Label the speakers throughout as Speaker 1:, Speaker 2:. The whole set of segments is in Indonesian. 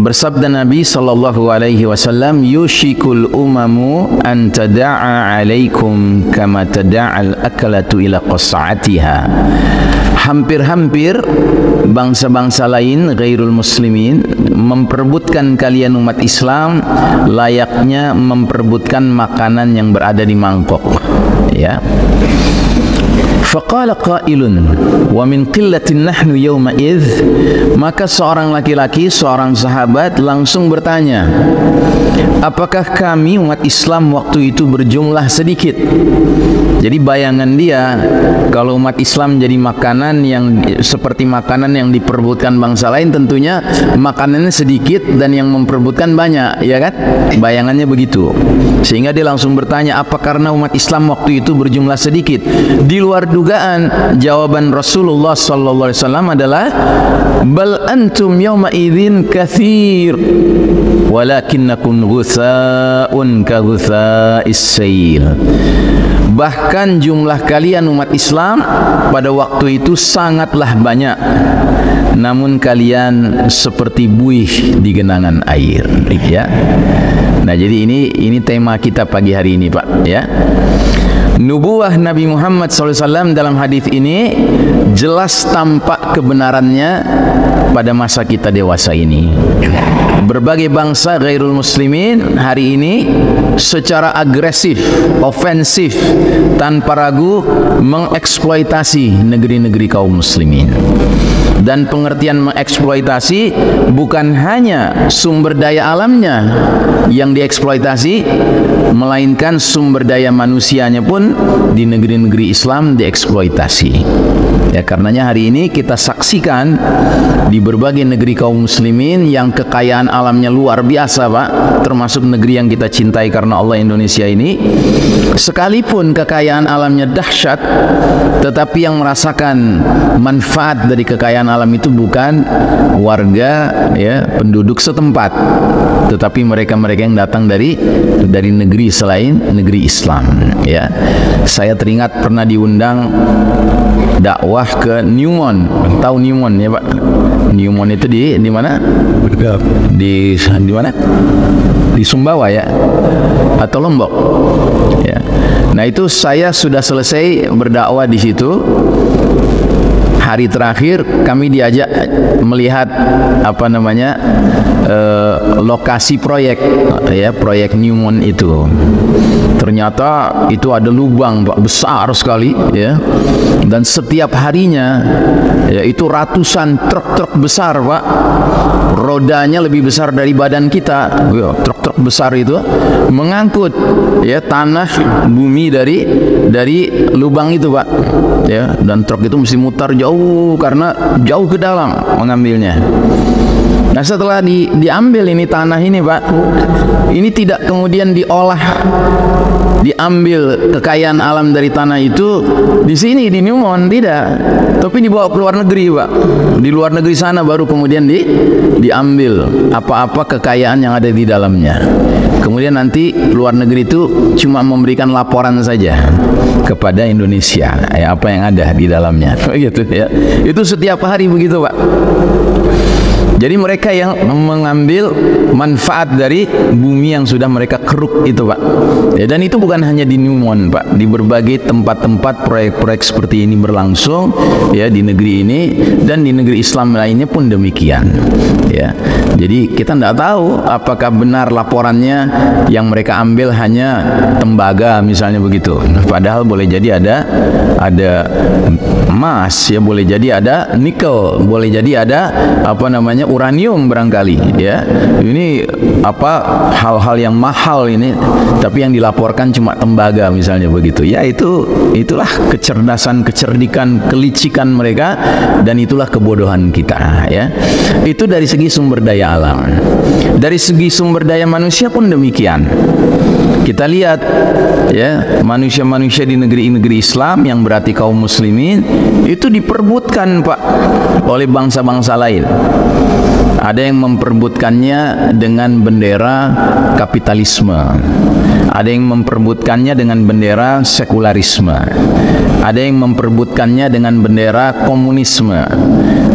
Speaker 1: Bersabda Nabi sallallahu alaihi wasallam, yushikul umamu an tada'a alaikum kama tada'al akalatu ila qas'atiha. Hampir-hampir bangsa-bangsa lain ghairul muslimin memperebutkan kalian umat Islam layaknya memperebutkan makanan yang berada di mangkok, ya. Faqala qailun wa min qillatin nahnu yawma idh, maka seorang laki-laki, seorang sahabat langsung bertanya, apakah kami umat Islam waktu itu berjumlah sedikit? Jadi bayangan dia kalau umat Islam jadi makanan yang seperti makanan yang diperebutkan bangsa lain, tentunya makanannya sedikit dan yang memperebutkan banyak, ya kan? Bayangannya begitu. Sehingga dia langsung bertanya, apa karena umat Islam waktu itu berjumlah sedikit? Di luar dugaan, jawaban Rasulullah sallallahu alaihi wasallam adalah, bal antum yawma idzin katsir walakinnakum ghusaa'un ka ghusaa'is sail. Bahkan jumlah kalian umat Islam pada waktu itu sangatlah banyak, namun kalian seperti buih di genangan air, ya. Nah, jadi ini tema kita pagi hari ini, Pak, ya. Nubuwah Nabi Muhammad SAW dalam hadis ini jelas tampak kebenarannya pada masa kita dewasa ini. Berbagai bangsa ghairul muslimin hari ini secara agresif, ofensif, tanpa ragu mengeksploitasi negeri-negeri kaum muslimin. Dan pengertian mengeksploitasi bukan hanya sumber daya alamnya yang dieksploitasi, melainkan sumber daya manusianya pun di negeri-negeri Islam dieksploitasi. Ya, karenanya hari ini kita saksikan di berbagai negeri kaum muslimin yang kekayaan alamnya luar biasa, Pak, termasuk negeri yang kita cintai karena Allah, Indonesia ini. Sekalipun kekayaan alamnya dahsyat, tetapi yang merasakan manfaat dari kekayaan alam itu bukan warga, ya, penduduk setempat, tetapi mereka-mereka yang datang dari negeri selain negeri Islam, ya. Saya teringat pernah diundang dakwah ke Newmont. Tahu Newmont, ya, Pak? Newmont itu di mana? Di mana? Di Sumbawa, ya, atau Lombok, ya. Nah, itu saya sudah selesai berdakwah di situ. Hari terakhir kami diajak melihat lokasi proyek, ya, proyek Newmont itu. Ternyata itu ada lubang, Pak, besar sekali, ya. Dan setiap harinya, ya, itu ratusan truk-truk besar, Pak. Rodanya lebih besar dari badan kita. Truk-truk besar itu mengangkut, ya, tanah bumi dari lubang itu, Pak, ya. Dan truk itu mesti mutar jauh karena jauh ke dalam mengambilnya. Nah, setelah diambil ini tanah ini, Pak, ini tidak kemudian diolah, diambil kekayaan alam dari tanah itu di sini di Newmont, tidak, tapi dibawa ke luar negeri, Pak. Di luar negeri sana baru kemudian diambil apa-apa kekayaan yang ada di dalamnya. Kemudian nanti luar negeri itu cuma memberikan laporan saja kepada Indonesia, ya, apa yang ada di dalamnya, gitu, ya. Itu setiap hari begitu, Pak. Jadi mereka yang mengambil manfaat dari bumi yang sudah mereka keruk itu, Pak. Ya, dan itu bukan hanya di Newmont, Pak. Di berbagai tempat-tempat proyek-proyek seperti ini berlangsung, ya, di negeri ini dan di negeri Islam lainnya pun demikian, ya. Jadi kita tidak tahu apakah benar laporannya yang mereka ambil hanya tembaga misalnya begitu. Padahal boleh jadi ada emas, ya, boleh jadi ada nikel, boleh jadi ada uranium barangkali, ya. Ini hal-hal yang mahal ini, tapi yang dilaporkan cuma tembaga misalnya begitu. Ya, itulah kecerdasan, kecerdikan, kelicikan mereka, dan itulah kebodohan kita, ya. Itu dari segi sumber daya alam. Dari segi sumber daya manusia pun demikian. Kita lihat, ya, manusia-manusia di negeri-negeri Islam yang berarti kaum muslimin itu diperebutkan, Pak, oleh bangsa-bangsa lain. Ada yang memperebutkannya dengan bendera kapitalisme. ada yang memperebutkannya dengan bendera sekularisme, ada yang memperebutkannya dengan bendera komunisme,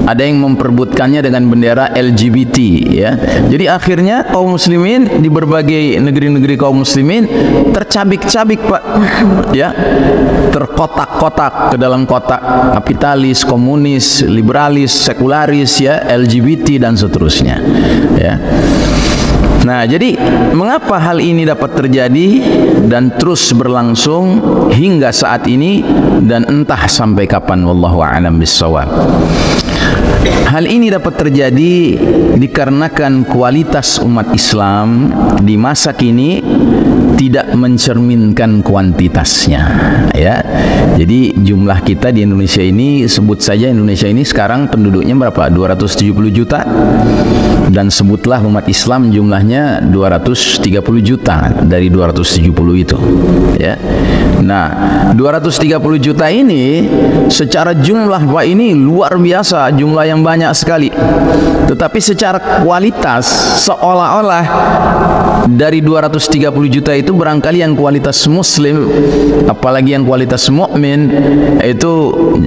Speaker 1: ada yang memperebutkannya dengan bendera LGBT, ya. Jadi akhirnya kaum muslimin di berbagai negeri-negeri kaum muslimin tercabik-cabik, Pak, ya, terkotak-kotak ke dalam kotak kapitalis, komunis, liberalis, sekularis, ya, LGBT dan seterusnya, ya. Nah, jadi mengapa hal ini dapat terjadi dan terus berlangsung hingga saat ini dan entah sampai kapan, wallahu a'lam bissawab. Hal ini dapat terjadi dikarenakan kualitas umat Islam di masa kini tidak mencerminkan kuantitasnya, ya. Jadi jumlah kita di Indonesia ini, sebut saja Indonesia ini sekarang penduduknya berapa? 270 juta, dan sebutlah umat Islam jumlahnya 230 juta dari 270 itu, ya. Nah, 230 juta ini secara jumlah, Pak, ini luar biasa, jumlah yang banyak sekali. Tetapi secara kualitas seolah-olah dari 230 juta itu barangkali yang kualitas muslim, apalagi yang kualitas mukmin, itu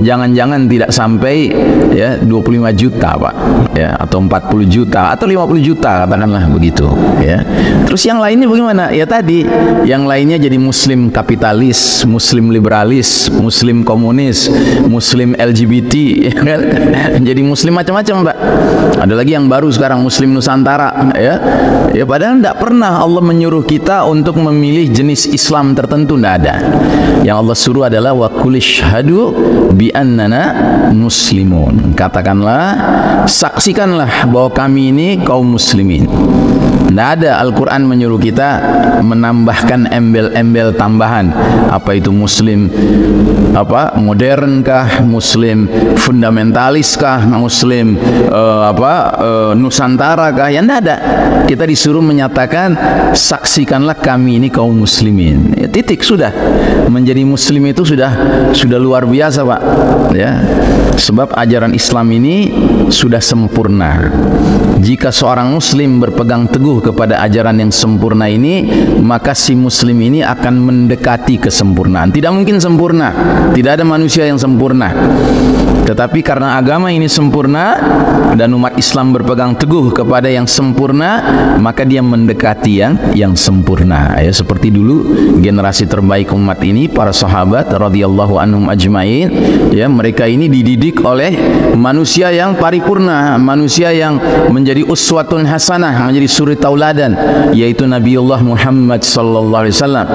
Speaker 1: jangan-jangan tidak sampai, ya, 25 juta, Pak, ya, atau 40 juta atau 50 juta katakanlah begitu, ya. Terus yang lainnya bagaimana? Ya tadi, yang lainnya jadi muslim kapitalis, muslim liberalis, muslim komunis, muslim LGBT, ya kan? Jadi muslim macam-macam, Pak. Ada lagi yang baru sekarang, muslim Nusantara, ya. Ya, padahal tidak pernah Allah menyuruh kita untuk memilih jenis Islam tertentu, tidak ada. Yang Allah suruh adalah wa qul ishhadu bi annana muslimun. Katakanlah, saksikanlah bahwa kami ini kaum muslimin. Tidak ada Al-Quran menyuruh kita menambahkan embel-embel tambahan. Apa itu muslim, apa, modern kah, muslim fundamentalis kah, muslim Nusantara kah? Ya tidak ada. Kita disuruh menyatakan saksikanlah kami ini kaum muslimin. Ya, titik, sudah. Menjadi muslim itu sudah luar biasa, Pak, ya. Sebab ajaran Islam ini sudah sempurna. Jika seorang muslim berpegang teguh kepada ajaran yang sempurna ini, maka si muslim ini akan mendekati kesempurnaan. Tidak mungkin sempurna, tidak ada manusia yang sempurna. Tetapi karena agama ini sempurna dan umat Islam berpegang teguh kepada yang sempurna, maka dia mendekati yang sempurna, ya. Seperti dulu generasi terbaik umat ini, para sahabat radhiyallahu anhum ajmain, ya, mereka ini dididik oleh manusia yang paripurna, manusia yang menjadi uswatun hasanah, menjadi suri tauladan, yaitu Nabiullah Muhammad sallallahu alaihi wasallam.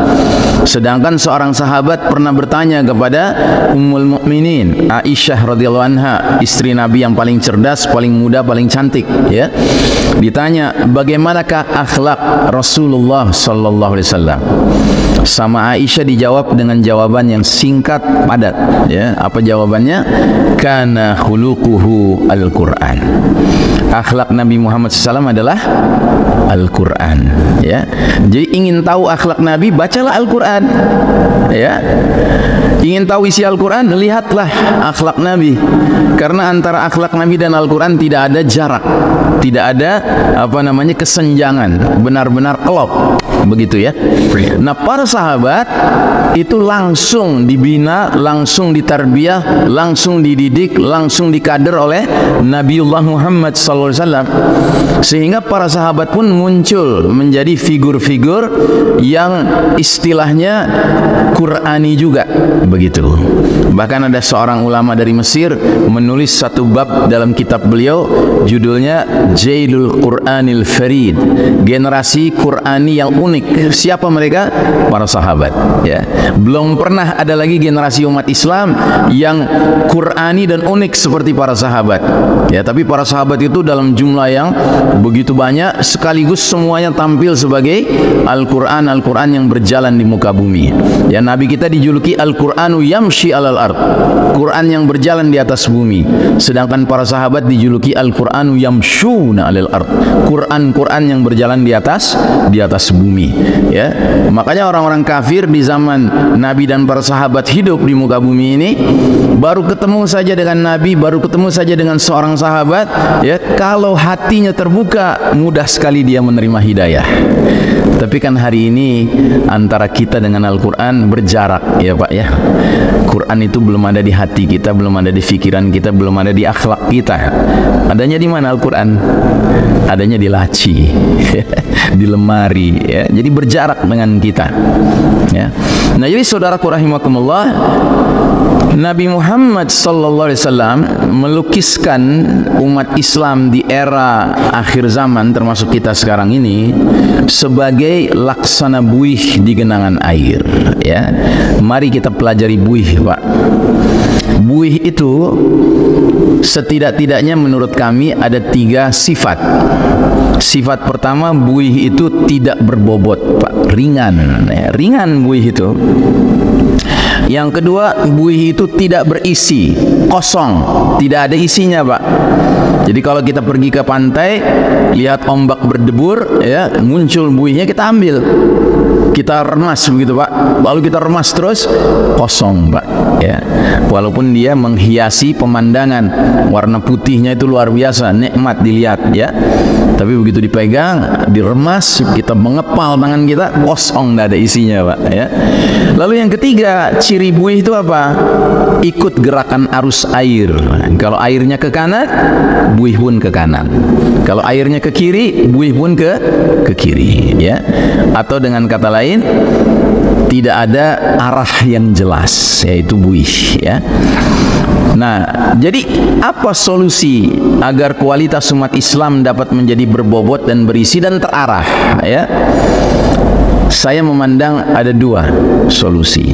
Speaker 1: Sedangkan seorang sahabat pernah bertanya kepada Ummul Mukminin Aisyah radhiyallahu anha, istri Nabi yang paling cerdas, paling muda, paling cantik, ya. Ditanya, bagaimanakah akhlak Rasulullah sallallahu alaihi wasallam? Sama Aisyah dijawab dengan jawaban yang singkat, padat, ya. Apa jawabannya? Kana khuluquhu Al-Qur'an. Akhlak Nabi Muhammad SAW adalah Al-Quran, ya. Jadi ingin tahu akhlak Nabi, bacalah Al-Quran, ya. Ingin tahu isi Al-Quran, lihatlah akhlak Nabi. Karena antara akhlak Nabi dan Al-Quran tidak ada jarak, tidak ada kesenjangan, benar-benar klop, begitu, ya. Nah, para sahabat itu langsung dibina, langsung ditarbiyah, langsung dididik, langsung dikader oleh Nabiullah Muhammad SAW, sehingga para sahabat pun muncul menjadi figur-figur yang istilahnya Qur'ani juga, begitu. Bahkan ada seorang ulama dari Mesir menulis satu bab dalam kitab beliau, judulnya Jailul Qur'anil Farid, generasi Qur'ani yang unik. Siapa mereka? Para sahabat, ya. Belum pernah ada lagi generasi umat Islam yang Qur'ani dan unik seperti para sahabat, ya. Tapi para sahabat itu dalam jumlah yang begitu banyak, sekaligus semuanya tampil sebagai Al-Quran, Al-Quran yang berjalan di muka bumi, ya. Nabi kita dijuluki Al-Qur'anu yamshi alal ard, Quran yang berjalan di atas bumi. Sedangkan para sahabat dijuluki Al-Qur'anu yamshu yamshuna 'alal ard. Quran yang berjalan di atas bumi, ya. Makanya orang-orang kafir di zaman Nabi dan para sahabat hidup di muka bumi ini, baru ketemu saja dengan Nabi, baru ketemu saja dengan seorang sahabat, ya, kalau hatinya terbuka, mudah sekali dia menerima hidayah. Tapi kan hari ini antara kita dengan Al-Quran berjarak, ya Pak, ya. Quran itu belum ada di hati kita, belum ada di pikiran kita, belum ada di akhlak kita. Adanya di mana Al-Quran? Adanya di laci, di lemari, ya. Jadi berjarak dengan kita, ya. Nah, jadi saudaraku rahimakumullah, Nabi Muhammad sallallahu alaihi wasallam melukiskan umat Islam di era akhir zaman termasuk kita sekarang ini sebagai laksana buih di genangan air, ya. Mari kita pelajari buih, Pak. Buih itu setidak-tidaknya menurut kami ada 3 sifat. Sifat pertama, buih itu tidak berbobot, Pak. Ringan, ya. Ringan buih itu. Yang kedua, buih itu tidak berisi, kosong, tidak ada isinya, Pak. Jadi kalau kita pergi ke pantai, lihat ombak berdebur, ya, muncul buihnya, kita ambil, kita remas begitu, Pak. Lalu kita remas terus, kosong, Pak, ya. Walaupun dia menghiasi pemandangan, warna putihnya itu luar biasa, nikmat dilihat, ya. Tapi begitu dipegang, diremas, kita mengepal tangan kita, kosong, tidak ada isinya, Pak, ya. Lalu yang ketiga, ciri buih itu apa? Ikut gerakan arus air. Kalau airnya ke kanan, buih pun ke kanan. Kalau airnya ke kiri, buih pun ke kiri, ya. Atau dengan kata lain, tidak ada arah yang jelas, yaitu buih, ya. Nah, jadi apa solusi agar kualitas umat Islam dapat menjadi berbobot dan berisi dan terarah, ya? Saya memandang ada 2 solusi.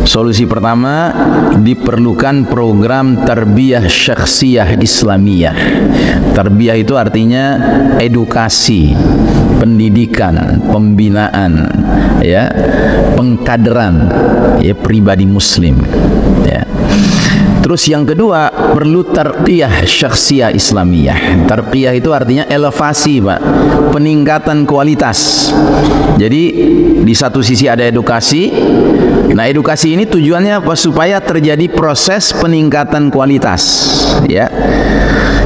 Speaker 1: Solusi pertama, diperlukan program tarbiyah syakhsiyah islamiyah. Tarbiyah itu artinya edukasi, pendidikan, pembinaan, ya, pengkaderan, ya, pribadi muslim, ya. Terus yang kedua, perlu tarqiyah syakhsiyah islamiyah. Tarqiyah itu artinya elevasi, Pak, peningkatan kualitas. Jadi di satu sisi ada edukasi. Nah, edukasi ini tujuannya apa? Supaya terjadi proses peningkatan kualitas, ya.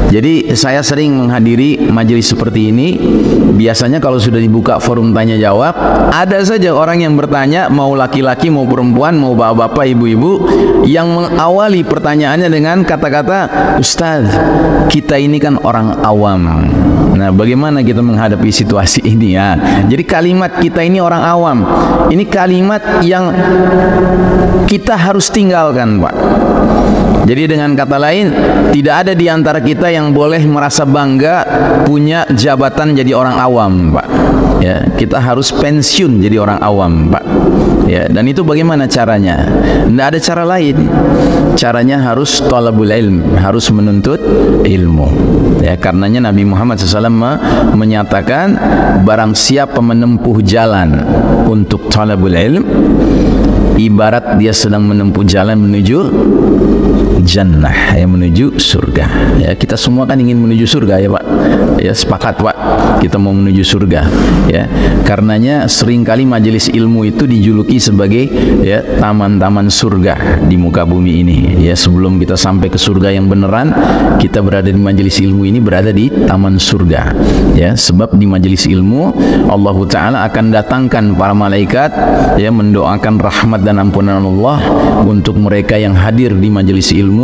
Speaker 1: Jadi saya sering menghadiri majelis seperti ini. Biasanya kalau sudah dibuka forum tanya jawab, ada saja orang yang bertanya, mau laki-laki, mau perempuan, mau bapak-bapak, ibu-ibu, yang mengawali pertanyaannya dengan kata-kata, "Ustaz, kita ini kan orang awam. Nah, bagaimana kita menghadapi situasi ini, ya?" Jadi kalimat "kita ini orang awam" ini kalimat yang kita harus tinggalkan, Pak. Jadi dengan kata lain, tidak ada di antara kita yang boleh merasa bangga punya jabatan jadi orang awam, Pak. Ya, kita harus pensiun jadi orang awam, Pak. Ya, dan itu bagaimana caranya? Tidak ada cara lain. Caranya harus thalabul ilm, harus menuntut ilmu. Ya, karenanya Nabi Muhammad SAW menyatakan, barang siapa menempuh jalan untuk thalabul ilm, ibarat dia sedang menempuh jalan menuju jannah, ya, menuju surga. Ya, kita semua kan ingin menuju surga, ya Pak. Ya, sepakat, Pak, kita mau menuju surga, ya. Karenanya seringkali majelis ilmu itu dijuluki sebagai, ya, taman-taman surga di muka bumi ini. Ya, sebelum kita sampai ke surga yang beneran, kita berada di majelis ilmu ini, berada di taman surga. Ya, sebab di majelis ilmu Allah Ta'ala akan datangkan para malaikat, ya, mendoakan rahmat dan ampunan Allah untuk mereka yang hadir di majelis ilmu,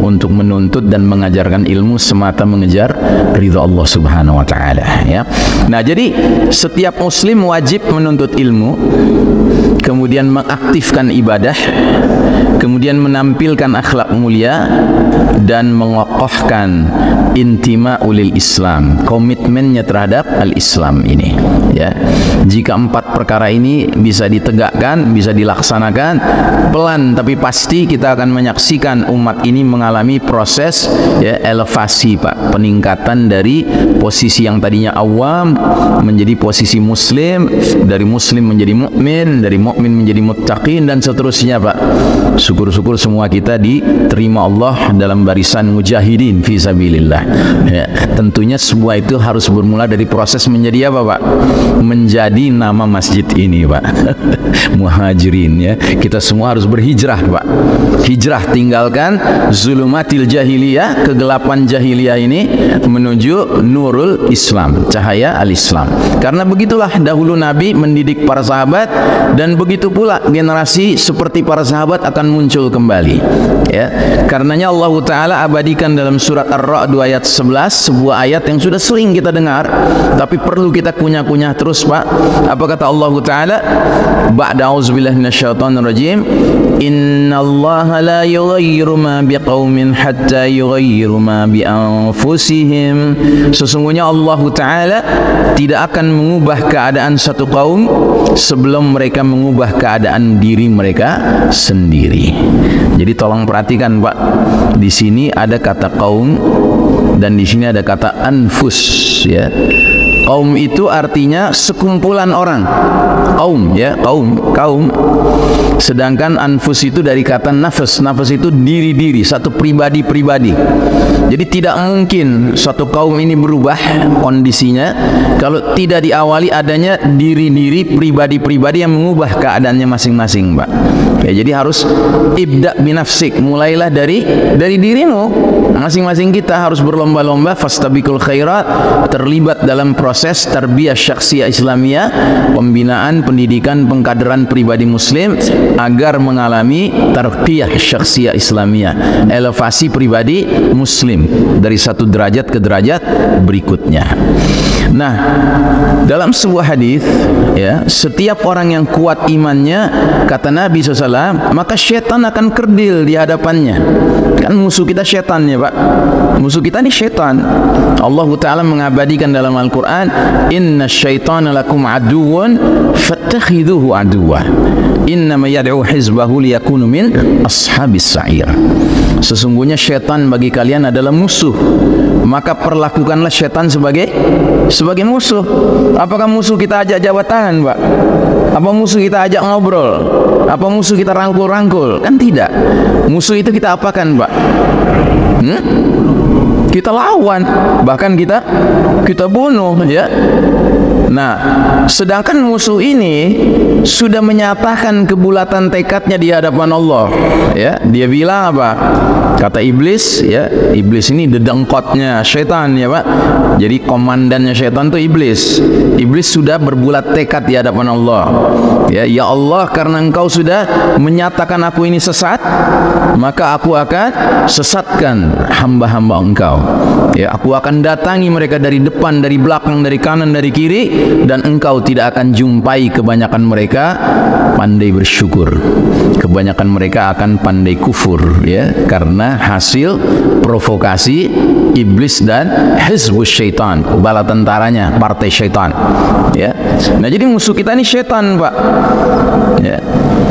Speaker 1: untuk menuntut dan mengajarkan ilmu semata mengejar ridha Allah Subhanahu wa Ta'ala, ya. Nah, jadi setiap muslim wajib menuntut ilmu, kemudian mengaktifkan ibadah, kemudian menampilkan akhlak mulia, dan mengokohkan intima ulil Islam, komitmennya terhadap al-Islam ini, ya. Jika 4 perkara ini bisa ditegakkan, bisa dilaksanakan, laksanakan pelan tapi pasti kita akan menyaksikan umat ini mengalami proses ya elevasi Pak, peningkatan dari posisi yang tadinya awam menjadi posisi muslim, dari muslim menjadi mukmin, dari mukmin menjadi muttaqin dan seterusnya Pak. Syukur-syukur semua kita diterima Allah dalam barisan mujahidin fi sabilillah ya. Tentunya semua itu harus bermula dari proses menjadi apa Pak? Menjadi nama masjid ini Pak. Muhajirin ya. Kita semua harus berhijrah Pak. Hijrah, tinggalkan zulumatil jahiliyah, kegelapan jahiliyah ini menuju nurul Islam, cahaya al-Islam. Karena begitulah dahulu Nabi mendidik para sahabat, dan begitu pula generasi seperti para sahabat akan muncul kembali ya. Karenanya Allah Ta'ala abadikan dalam surat Ar-Ra'd ayat 11 sebuah ayat yang sudah sering kita dengar tapi perlu kita kunyah-kunyah terus Pak. Apa kata Allah Ta'ala? Ba'da auzubillahi minasyaitonir rajim, innallaha la yughayyiru ma biqaumin hatta yughayyiru ma bi anfusihim. Sesungguhnya Allah Ta'ala tidak akan mengubah keadaan satu kaum sebelum mereka mengubah keadaan diri mereka sendiri. Jadi tolong perhatikan Pak, di sini ada kata kaum dan di sini ada kata anfus ya. Kaum itu artinya sekumpulan orang, kaum ya, kaum. Sedangkan anfus itu dari kata nafas, nafas itu diri-diri, satu pribadi-pribadi. Jadi tidak mungkin satu kaum ini berubah kondisinya kalau tidak diawali adanya diri-diri, pribadi-pribadi yang mengubah keadaannya masing-masing Pak ya. Jadi harus ibda binafsik, mulailah dari dirimu masing-masing. Kita harus berlomba-lomba fastabiqul khairat, terlibat dalam proses tarbiyah syakhsiyah Islamiyah, pembinaan, pendidikan, pengkaderan pribadi muslim agar mengalami tarbiyah syakhsiyah Islamiyah, elevasi pribadi muslim dari satu derajat ke derajat berikutnya. Nah, dalam sebuah hadis ya, setiap orang yang kuat imannya, kata Nabi SAW, maka syaitan akan kerdil di hadapannya. Kan musuh kita syaitan ya Pak, musuh kita ini syaitan. Allah Ta'ala mengabadikan dalam Al-Quran, inna syaitana lakum aduwan fattakhidhuhu aduwa innama yad'u hizbahu liyakunu min ashabis sa'ir. Sesungguhnya syaitan bagi kalian adalah musuh, maka perlakukanlah syaitan sebagai musuh. Apakah musuh kita ajak jabat tangan Pak? Apa musuh kita ajak ngobrol? Apa musuh kita rangkul-rangkul? Kan tidak. Musuh itu kita apakan Pak? Kita lawan, bahkan kita bunuh ya. Nah, sedangkan musuh ini sudah menyatakan kebulatan tekadnya di hadapan Allah ya. Dia bilang apa? Kata iblis ya, iblis ini dedengkotnya syaitan ya Pak. Jadi komandannya syaitan itu iblis. Iblis sudah berbulat tekad di hadapan Allah ya. Ya Allah, karena engkau sudah menyatakan aku ini sesat, maka aku akan sesatkan hamba-hamba engkau ya. Aku akan datangi mereka dari depan, dari belakang, dari kanan, dari kiri, dan engkau tidak akan jumpai kebanyakan mereka pandai bersyukur. Kebanyakan mereka akan pandai kufur ya, karena hasil provokasi iblis dan hizbus syaitan, bala tentaranya, partai syaitan ya. Nah, jadi musuh kita ini syaitan Pak ya.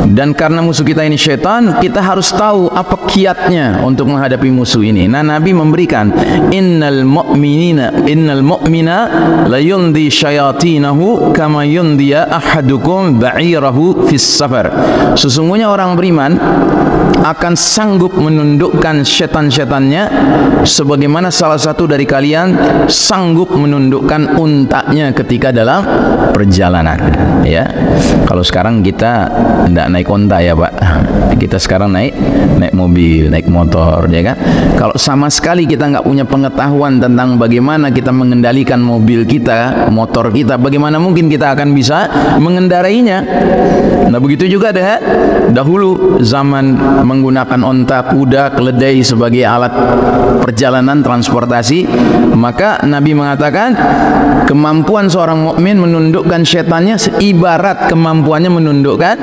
Speaker 1: Dan karena musuh kita ini syaitan, kita harus tahu apa kiatnya untuk menghadapi musuh ini. Nah, Nabi memberikan, innal mu'mina la yundi syayatinahu kama yundiya ahadukum ba'irahu fis safar. Sesungguhnya orang beriman akan sanggup menundukkan setan-setannya sebagaimana salah satu dari kalian sanggup menundukkan untanya ketika dalam perjalanan ya. Kalau sekarang kita tidak naik unta ya Pak, kita sekarang naik mobil, naik motor ya kan. Kalau sama sekali kita nggak punya pengetahuan tentang bagaimana kita mengendalikan mobil kita, motor kita, bagaimana mungkin kita akan bisa mengendarainya. Nah, begitu juga dahulu zaman menggunakan onta, kuda, keledai sebagai alat perjalanan transportasi, maka Nabi mengatakan kemampuan seorang mukmin menundukkan setannya ibarat kemampuannya menundukkan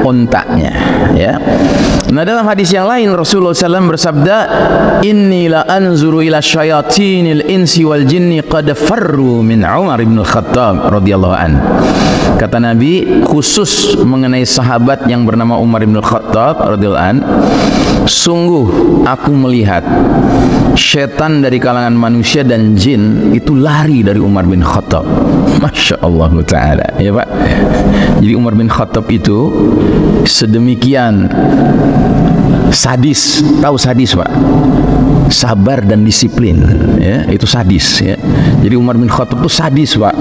Speaker 1: onta. membentaknya, ya. Nah, dalam hadis yang lain Rasulullah SAW bersabda, inni la anzuru ila syayatinil insi wal jinni qad farru min Umar bin Khattab radhiyallahu an. Kata Nabi khusus mengenai sahabat yang bernama Umar bin Khattab radhiyallahu an, sungguh aku melihat setan dari kalangan manusia dan jin itu lari dari Umar bin Khattab. Masya Allah Ta'ala, ya Pak. Jadi Umar bin Khattab itu sedemikian sadis. Tahu sadis, Pak? Sabar dan disiplin, ya, itu sadis, ya. Jadi Umar bin Khattab itu sadis, Pak.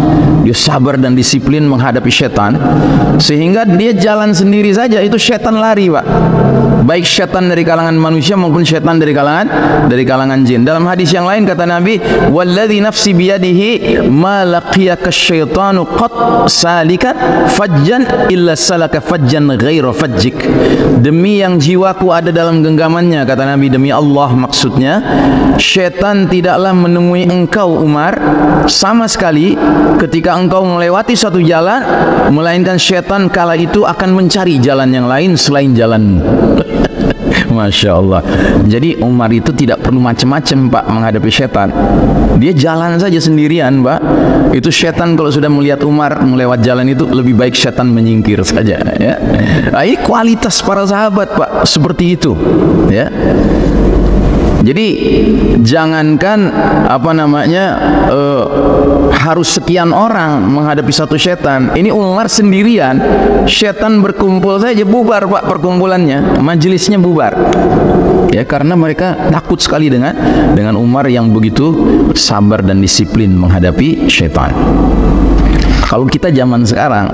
Speaker 1: Dia sabar dan disiplin menghadapi setan, sehingga dia jalan sendiri saja itu setan lari, Pak. Baik setan dari kalangan manusia maupun setan dari kalangan jin. Dalam hadis yang lain kata Nabi, walladzi nafsi biyadihi ma laqiyaka syaitanu qat salika fajjan illa salaka fajjan ghaira fajjik. Demi yang jiwaku ada dalam genggamannya, kata Nabi, demi Allah maksudnya, syaitan tidaklah menemui engkau Umar sama sekali ketika engkau melewati satu jalan, melainkan syaitan kala itu akan mencari jalan yang lain selain jalanmu. Masya Allah. Jadi Umar itu tidak perlu macam-macam, Pak, menghadapi syaitan. Dia jalan saja sendirian, Pak. Itu syaitan kalau sudah melihat Umar melewat jalan itu, lebih baik syaitan menyingkir saja, ya. Nah, ini kualitas para sahabat, Pak, seperti itu, ya. Jadi jangankan harus sekian orang menghadapi satu setan. Ini Umar sendirian, setan berkumpul saja bubar, Pak, perkumpulannya, majelisnya bubar. Ya, karena mereka takut sekali dengan Umar yang begitu sabar dan disiplin menghadapi setan. Kalau kita zaman sekarang,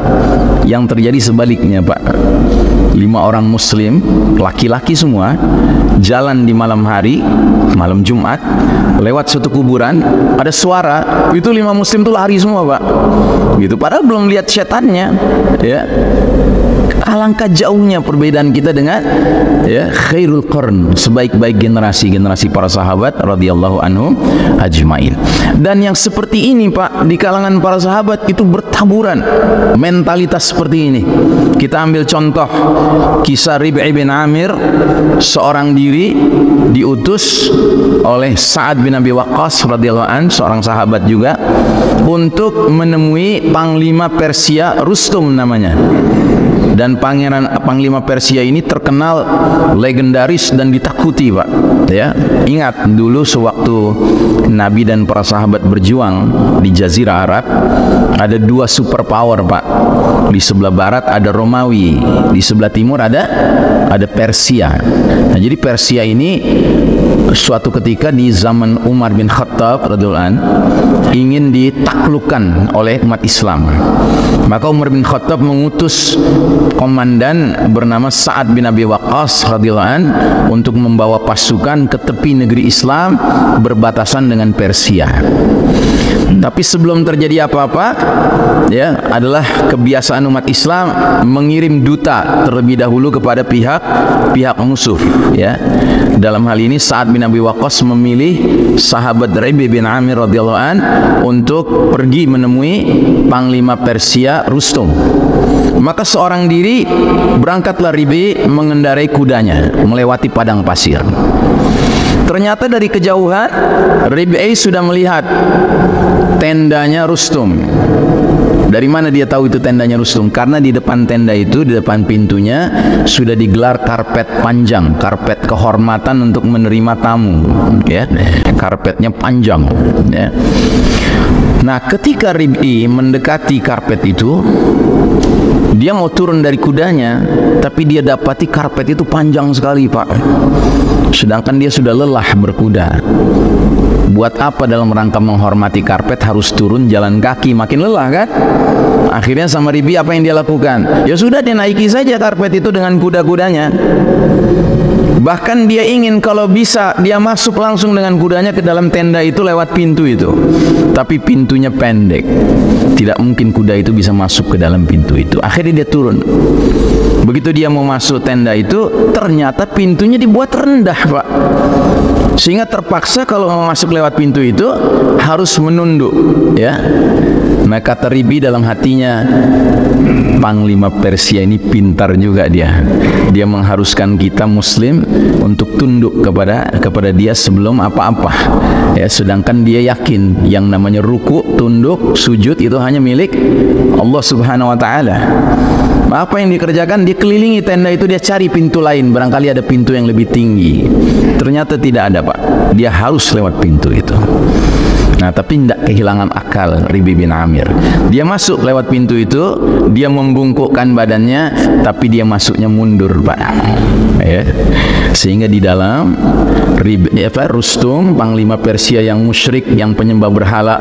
Speaker 1: yang terjadi sebaliknya, Pak. 5 orang muslim, laki-laki semua, jalan di malam hari, malam Jumat, lewat suatu kuburan, ada suara, itu 5 muslim tuh lari semua, Pak. Gitu, padahal belum lihat setannya, ya. Alangkah jauhnya perbedaan kita dengan, ya, khairul qarn, sebaik-baik generasi para sahabat radhiyallahu anhum ajmain. Dan yang seperti ini, Pak, di kalangan para sahabat itu bertaburan mentalitas seperti ini. Kita ambil contoh kisah Rib'i bin Amir, seorang diri diutus oleh Sa'ad bin Abi Waqqas radhiyallahu anhu, seorang sahabat juga, untuk menemui panglima Persia Rustum namanya. Dan panglima Persia ini terkenal legendaris dan ditakuti, Pak, ya. Ingat dulu sewaktu Nabi dan para sahabat berjuang di Jazirah Arab, ada 2 superpower, Pak. Di sebelah barat ada Romawi, di sebelah timur ada Persia. Nah, jadi Persia ini suatu ketika di zaman Umar bin Khattab radhiyallahu anhu ingin ditaklukkan oleh umat Islam. Maka Umar bin Khattab mengutus komandan bernama Sa'ad bin Abi Waqqas radhiyallahu anhu untuk membawa pasukan ke tepi negeri Islam berbatasan dengan Persia. Tapi sebelum terjadi apa-apa, ya, adalah kebiasaan umat Islam mengirim duta terlebih dahulu kepada pihak musuh, ya. Dalam hal ini Sa'ad bin Abi Waqqas memilih sahabat Rib'i bin Amir radhiyallahu an untuk pergi menemui panglima Persia Rustum. Maka seorang diri berangkatlah Rib'i mengendarai kudanya melewati padang pasir. Ternyata dari kejauhan Rib'i sudah melihat tendanya Rustum. Dari mana dia tahu itu tendanya Rustum? Karena di depan tenda itu, di depan pintunya sudah digelar karpet panjang, karpet kehormatan untuk menerima tamu, ya. Karpetnya panjang, ya. Nah, ketika Rib'i mendekati karpet itu, dia mau turun dari kudanya, tapi dia dapati karpet itu panjang sekali, Pak. Sedangkan dia sudah lelah berkuda. Buat apa dalam rangka menghormati karpet harus turun jalan kaki, makin lelah kan? Akhirnya sama Rib'i apa yang dia lakukan? Ya sudah, dia naiki saja karpet itu dengan kuda-kudanya. Bahkan dia ingin kalau bisa dia masuk langsung dengan kudanya ke dalam tenda itu lewat pintu itu. Tapi pintunya pendek. Tidak mungkin kuda itu bisa masuk ke dalam pintu itu. Akhirnya dia turun. Begitu dia mau masuk tenda itu, ternyata pintunya dibuat rendah, Pak. Sehingga terpaksa kalau mau masuk lewat pintu itu harus menunduk, ya. Maka Rib'i dalam hatinya, Panglima Persia ini pintar juga dia. Dia mengharuskan kita Muslim untuk tunduk kepada dia sebelum apa-apa. Ya, sedangkan dia yakin yang namanya ruku, tunduk, sujud itu hanya milik Allah Subhanahu wa taala. Apa yang dikerjakan? Dia kelilingi tenda itu, dia cari pintu lain, barangkali ada pintu yang lebih tinggi. Ternyata tidak ada, Pak. Dia harus lewat pintu itu. Nah, tapi tidak kehilangan akal Rib'i bin Amir. Dia masuk lewat pintu itu, dia membungkukkan badannya, tapi dia masuknya mundur, Pak. Ya. Sehingga di dalam Rustum, Panglima Persia yang musyrik, yang penyembah berhala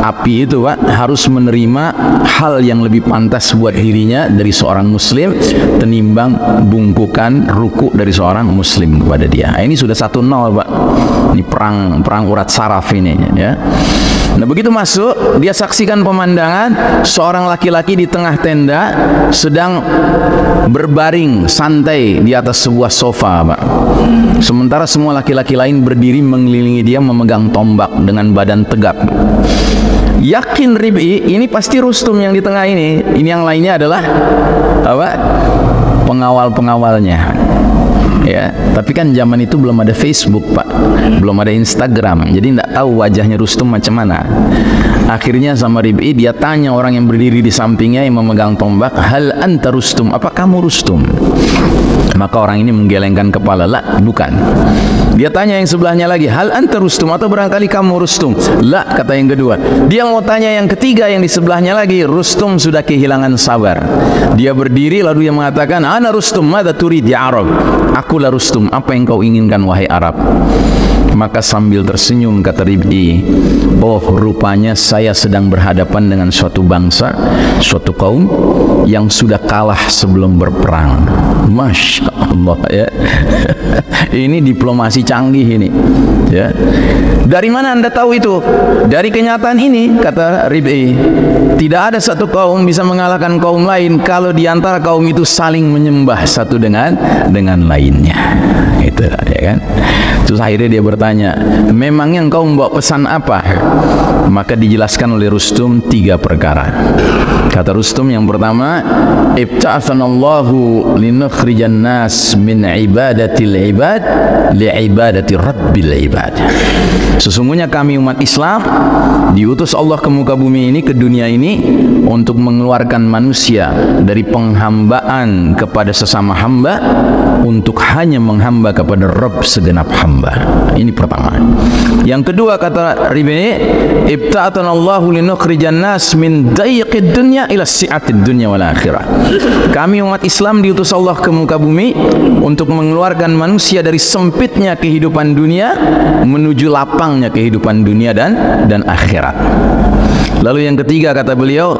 Speaker 1: api itu, Pak, harus menerima hal yang lebih pantas buat dirinya dari seorang Muslim tenimbang bungkukan ruku dari seorang Muslim kepada dia. Nah, ini sudah 1-0, Pak. Ini perang urat saraf ini, ya. Nah, begitu masuk, dia saksikan pemandangan seorang laki-laki di tengah tenda sedang berbaring santai di atas sebuah sofa, Pak. Sementara semua laki-laki lain berdiri mengelilingi dia memegang tombak dengan badan tegak. Yakin Rib'i, ini pasti Rustum yang di tengah ini. Ini yang lainnya adalah apa? Pengawal-pengawalnya. Ya, tapi kan zaman itu belum ada Facebook, Pak, belum ada Instagram, jadi tidak tahu wajahnya Rustum macam mana. Akhirnya sama Rib'i dia tanya orang yang berdiri di sampingnya yang memegang tombak, hal anta Rustum, apa kamu Rustum? Maka orang ini menggelengkan kepala, la, bukan. Dia tanya yang sebelahnya lagi, hal anta Rustum, atau barangkali kamu Rustum? La, kata yang kedua. Dia mau tanya yang ketiga yang di sebelahnya lagi. Rustum sudah kehilangan sabar. Dia berdiri lalu dia mengatakan, ana Rustum, madza turid ya Arab? Akulah Rustum, apa yang kau inginkan wahai Arab? Maka sambil tersenyum kata Rib'i, oh rupanya saya sedang berhadapan dengan suatu bangsa, suatu kaum yang sudah kalah sebelum berperang. Masya Allah, ya. Ini diplomasi canggih ini, ya. Dari mana Anda tahu itu? Dari kenyataan ini, kata Rib'i. Tidak ada satu kaum bisa mengalahkan kaum lain kalau di antara kaum itu saling menyembah satu dengan lainnya. Itu, ya kan? Terus akhirnya dia bertanya, memangnya engkau membawa pesan apa? Maka dijelaskan oleh Rustum 3 perkara. Kata Rustum yang pertama, ibta'athanallahu linukhrijan nas min ibadatil ibad li ibadati rabbil ibad. Sesungguhnya kami umat Islam diutus Allah ke muka bumi ini, ke dunia ini, untuk mengeluarkan manusia dari penghambaan kepada sesama hamba untuk hanya menghamba kepada Rabb segenap hamba. Ini pertama. Yang kedua kata Rib'i, ibta'atanallahu linukhrijan nas min dayiqid dunya ila si'atid dunya wal akhirah. Kami umat Islam diutus Allah ke muka bumi untuk mengeluarkan manusia dari sempitnya kehidupan dunia menuju lapangnya kehidupan dunia dan akhirat. Lalu yang ketiga kata beliau,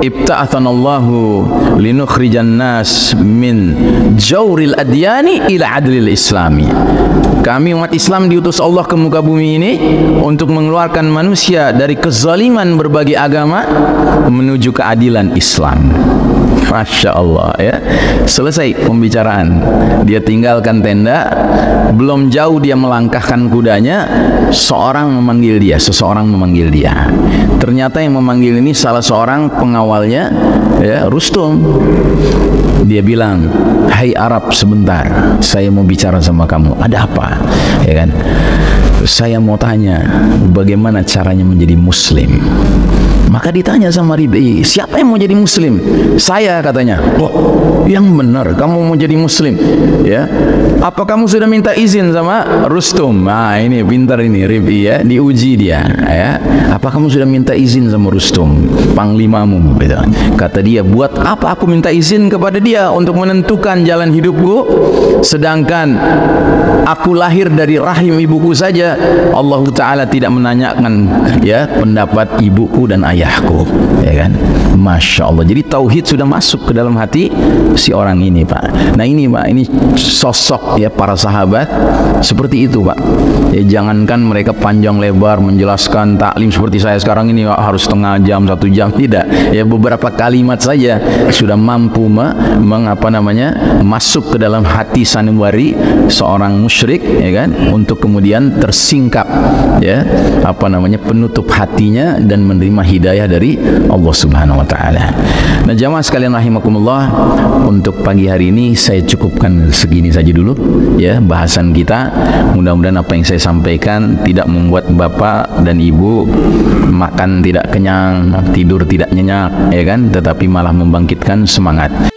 Speaker 1: ibta'athanallahu linukhrijan nas min jawril adyani ila adlil islami. Kami umat Islam diutus Allah ke muka bumi ini untuk mengeluarkan manusia dari kezaliman berbagai agama menuju keadilan Islam. Masya Allah, ya. Selesai pembicaraan, dia tinggalkan tenda. Belum jauh dia melangkahkan kudanya, seseorang memanggil dia. Ternyata yang memanggil ini salah seorang pengawalnya, ya, Rustum. Dia bilang, hai Arab, sebentar, saya mau bicara sama kamu. Ada apa? Ya kan? Saya mau tanya, bagaimana caranya menjadi Muslim? Maka ditanya sama Rib'i, siapa yang mau jadi Muslim? Saya, katanya. Oh, yang benar, kamu mau jadi Muslim, ya? Apa kamu sudah minta izin sama Rustum? Nah, ini pintar ini Rib'i, ya, diuji dia, ya. Apa kamu sudah minta izin sama Rustum, panglimamu? Gitu. Kata dia, buat apa aku minta izin kepada dia untuk menentukan jalan hidupku, sedangkan aku lahir dari rahim ibuku saja. Allah Ta'ala tidak menanyakan, ya, pendapat ibuku dan ayahku, ya kan? Masya Allah. Jadi tauhid sudah masuk ke dalam hati si orang ini, Pak. Nah ini, Pak, ini sosok, ya, para sahabat seperti itu, Pak. Ya, jangankan mereka panjang lebar menjelaskan taklim seperti saya sekarang ini harus setengah jam, 1 jam, tidak. Ya, beberapa kalimat saja sudah mampu masuk ke dalam hati sanubari seorang musyrik, ya kan, untuk kemudian tersingkap, ya, penutup hatinya dan menerima hidayah hidayah dari Allah Subhanahu wa taala. Nah, jamaah sekalian rahimakumullah, untuk pagi hari ini saya cukupkan segini saja dulu ya bahasan kita. Mudah-mudahan apa yang saya sampaikan tidak membuat bapak dan ibu makan tidak kenyang, tidur tidak nyenyak ya kan, tetapi malah membangkitkan semangat.